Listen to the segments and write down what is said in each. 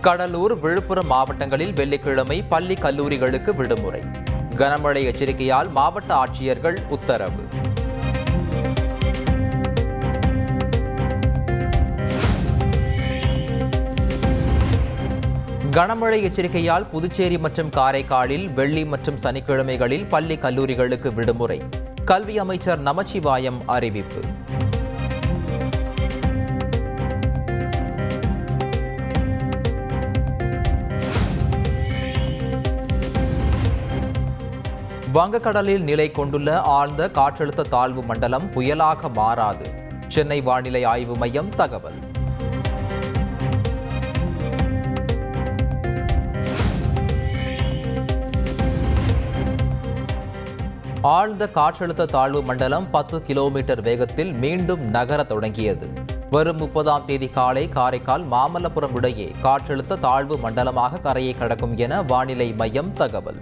கடலூர், விழுப்புரம் மாவட்டங்களில் வெள்ளிக்கிழமை பள்ளி, கல்லூரிகளுக்கு விடுமுறை. கனமழை எச்சரிக்கையால் மாவட்ட ஆட்சியர்கள் உத்தரவு. கனமழை எச்சரிக்கையால் புதுச்சேரி மற்றும் காரைக்காலில் வெள்ளி மற்றும் சனிக்கிழமைகளில் பள்ளி, கல்லூரிகளுக்கு விடுமுறை. கல்வி அமைச்சர் நமச்சிவாயம் அறிவிப்பு. வங்கக்கடலில் நிலை கொண்டுள்ள ஆழ்ந்த காற்றழுத்த தாழ்வு மண்டலம் புயலாக மாறாது. சென்னை வானிலை ஆய்வு மையம் தகவல். ஆழ்ந்த காற்றழுத்த தாழ்வு மண்டலம் 10 கிலோமீட்டர் வேகத்தில் மீண்டும் நகர தொடங்கியது. வரும் 30ஆம் தேதி காலை காரைக்கால், மாமல்லபுரம் இடையே காற்றழுத்த தாழ்வு மண்டலமாக கரையை கடக்கும் என வானிலை மையம் தகவல்.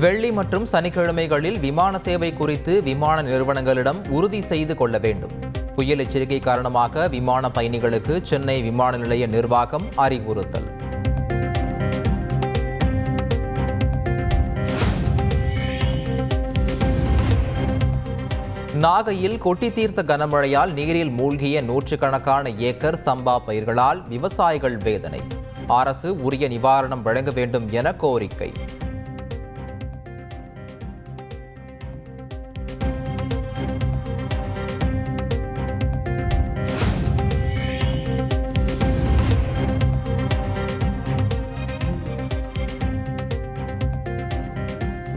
வெள்ளி மற்றும் சனிக்கிழமைகளில் விமான சேவை குறித்து விமான நிறுவனங்களிடம் உறுதி செய்து கொள்ள வேண்டும். புயல் எச்சரிக்கை காரணமாக விமான பயணிகளுக்கு சென்னை விமான நிலைய நிர்வாகம் அறிவுறுத்தல். நாகையில் கொட்டி தீர்த்த கனமழையால் நீரில் மூழ்கிய நூற்றுக்கணக்கான ஏக்கர் சம்பா பயிர்களால் விவசாயிகள் வேதனை. அரசு உரிய நிவாரணம் வழங்க வேண்டும் என கோரிக்கை.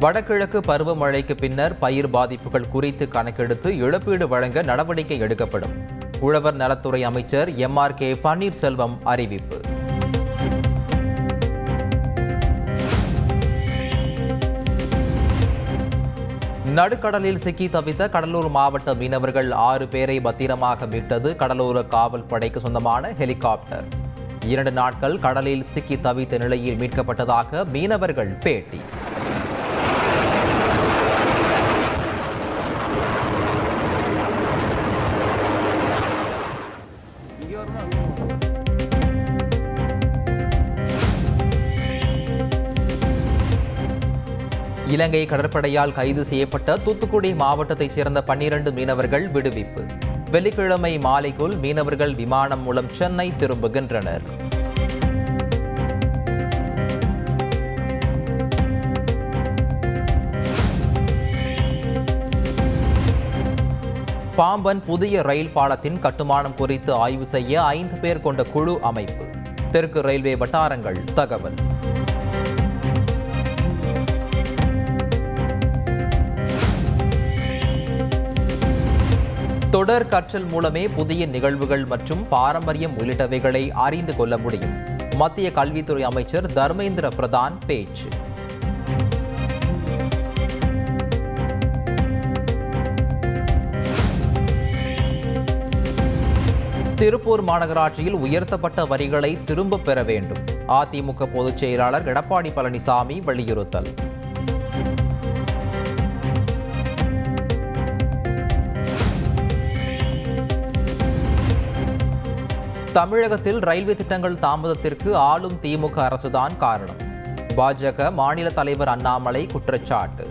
வடகிழக்கு பருவமழைக்கு பின்னர் பயிர் பாதிப்புகள் குறித்து கணக்கெடுத்து இழப்பீடு வழங்க நடவடிக்கை எடுக்கப்படும். உழவர் நலத்துறை அமைச்சர் MRK பன்னீர்செல்வம் அறிவிப்பு. நடுக்கடலில் சிக்கி தவித்த கடலூர் மாவட்ட மீனவர்கள் 6 பேரை பத்திரமாக மீட்டது கடலோர காவல் படைக்கு சொந்தமான ஹெலிகாப்டர். 2 நாட்கள் கடலில் சிக்கி தவித்த நிலையில் மீட்கப்பட்டதாக மீனவர்கள் பேட்டி. இலங்கை கடற்படையால் கைது செய்யப்பட்ட தூத்துக்குடி மாவட்டத்தைச் சேர்ந்த 12 மீனவர்கள் விடுவிப்பு. வெள்ளிக்கிழமை மாலைக்குள் மீனவர்கள் விமானம் மூலம் சென்னை திரும்புகின்றனர். பாம்பன் புதிய ரயில் பாலத்தின் கட்டுமானம் குறித்து ஆய்வு செய்ய 5 பேர் கொண்ட குழு அமைப்பு. தெற்கு ரயில்வே வட்டாரங்கள் தகவல். தொடர் கற்றல் மூலமே புதிய நிகழ்வுகள் மற்றும் பாரம்பரியம் உள்ளிட்டவைகளை அறிந்து கொள்ள முடியும். மத்திய கல்வித்துறை அமைச்சர் தர்மேந்திர பிரதான் பேச்சு. திருப்பூர் மாநகராட்சியில் உயர்த்தப்பட்ட வரிகளை திரும்பப் பெற வேண்டும். அதிமுக பொதுச் செயலாளர் எடப்பாடி பழனிசாமி வலியுறுத்தல். தமிழகத்தில் ரயில்வே திட்டங்கள் தாமதத்திற்கு ஆளும் திமுக அரசுதான் காரணம். பாஜக மாநில தலைவர் அண்ணாமலை குற்றச்சாட்டு.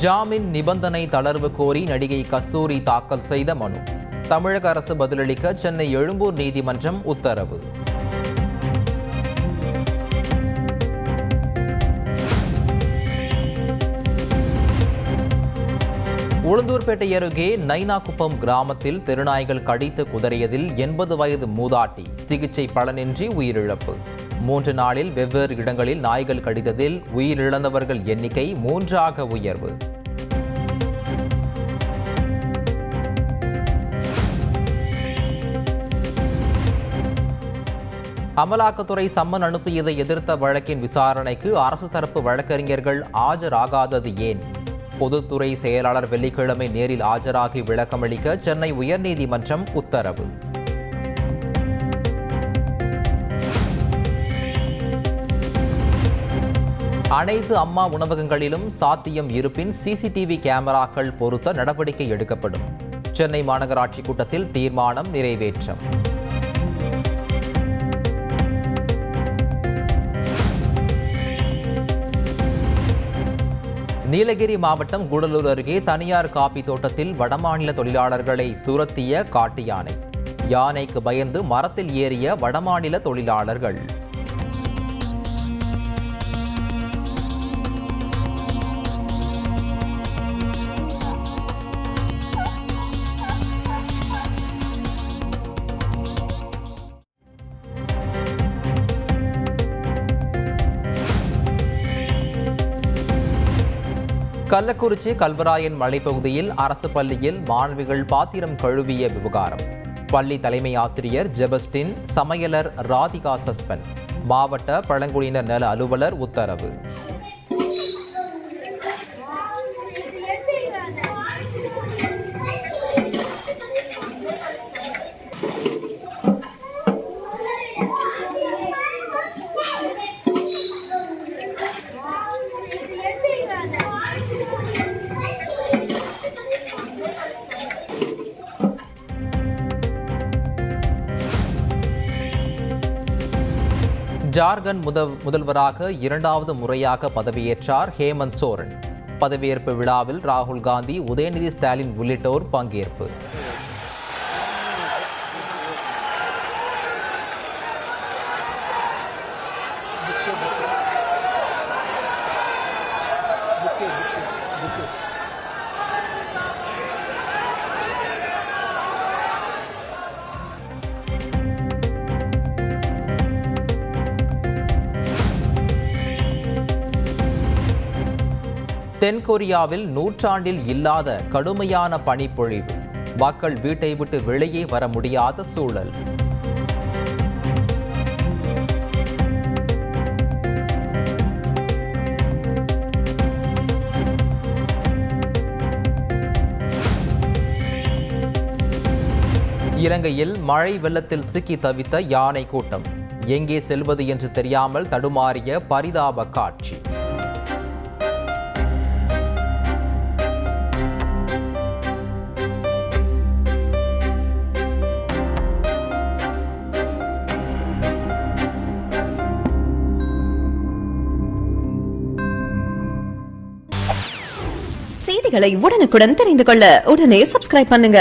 ஜாமீன் நிபந்தனை தளர்வு கோரி நடிகை கஸ்தூரி தாக்கல் செய்த மனு. தமிழக அரசு பதிலளிக்க சென்னை எழும்பூர் நீதிமன்றம் உத்தரவு. உளுந்தூர்பேட்டை அருகே நைனாக்குப்பம் கிராமத்தில் தெருநாய்கள் கடித்து குதறியதில் 80 வயது மூதாட்டி சிகிச்சை பலனின்றி உயிரிழப்பு. 3 நாளில் வெவ்வேறு இடங்களில் நாய்கள் கடித்ததில் உயிரிழந்தவர்கள் எண்ணிக்கை 3ஆக உயர்வு. அமலாக்கத்துறை சம்மன் அனுப்பியதை எதிர்த்த வழக்கின் விசாரணைக்கு அரசு தரப்பு வழக்கறிஞர்கள் ஆஜராகாதது ஏன்? பொதுத்துறை செயலாளர் வெள்ளிக்கிழமை நேரில் ஆஜராகி விளக்கமளிக்க சென்னை உயர்நீதிமன்றம் உத்தரவு. அனைத்து அம்மா உணவகங்களிலும் சாத்தியம் இருப்பின் சிசிடிவி கேமராக்கள் பொருத்த நடவடிக்கை எடுக்கப்படும். சென்னை மாநகராட்சி கூட்டத்தில் தீர்மானம் நிறைவேற்றம். நீலகிரி மாவட்டம் கூடலூர் அருகே தனியார் காபி தோட்டத்தில் வடமாநில தொழிலாளர்களை துரத்திய காட்டு யானை. யானைக்கு பயந்து மரத்தில் ஏறிய வடமாநில தொழிலாளர்கள். கள்ளக்குறிச்சி கல்வராயன் மலைப்பகுதியில் அரசு பள்ளியில் மாணவிகள் பாத்திரம் கழுவிய விவகாரம். பள்ளி தலைமை ஆசிரியர் ஜெபஸ்டின், சமையலர் ராதிகா சஸ்பெண்ட். மாவட்ட பழங்குடியினர் நல அலுவலர் உத்தரவு. ஜார்க்கண்ட் முதல்வராக இரண்டாவது முறையாக பதவியேற்றார் ஹேமந்த் சோரன். பதவியேற்பு விழாவில் ராகுல் காந்தி, உதயநிதி ஸ்டாலின் உள்ளிட்டோர் பங்கேற்பு. தென்கொரியாவில் நூற்றாண்டில் இல்லாத கடுமையான பனிப்பொழிவு. மக்கள் வீட்டை விட்டு வெளியே வர முடியாத சூழல். இலங்கையில் மழை வெள்ளத்தில் சிக்கி தவித்த யானை கூட்டம். எங்கே செல்வது என்று தெரியாமல் தடுமாறிய பரிதாப காட்சி. செய்திகளை உடனுக்குடன் தெரிந்து கொள்ள உடனே சப்ஸ்கிரைப் பண்ணுங்க.